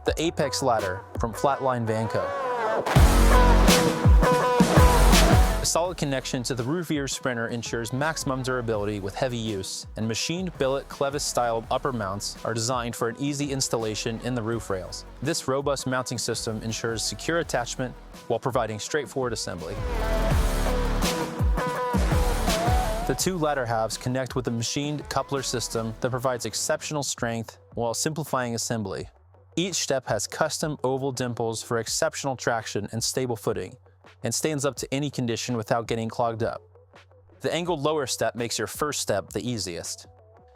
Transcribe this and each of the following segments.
The Apex ladder from Flatline Van Co. A solid connection to the roof rear sprinter ensures maximum durability with heavy use, and machined billet clevis-style upper mounts are designed for an easy installation in the roof rails. This robust mounting system ensures secure attachment while providing straightforward assembly. The two ladder halves connect with a machined coupler system that provides exceptional strength while simplifying assembly. Each step has custom oval dimples for exceptional traction and stable footing, and stands up to any condition without getting clogged up. The angled lower step makes your first step the easiest.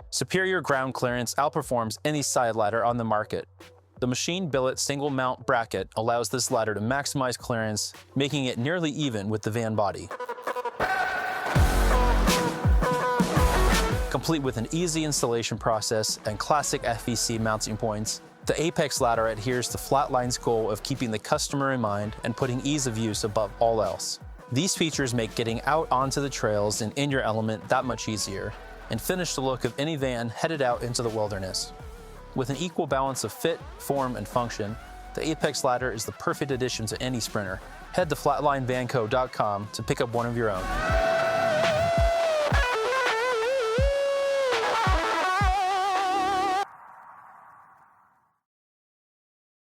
Superior ground clearance outperforms any side ladder on the market. The machined billet single mount bracket allows this ladder to maximize clearance, making it nearly even with the van body. Complete with an easy installation process and classic FVC mounting points, the Apex ladder adheres to Flatline's goal of keeping the customer in mind and putting ease of use above all else. These features make getting out onto the trails and in your element that much easier, and finish the look of any van headed out into the wilderness. With an equal balance of fit, form, and function, the Apex ladder is the perfect addition to any sprinter. Head to flatlinevanco.com to pick up one of your own.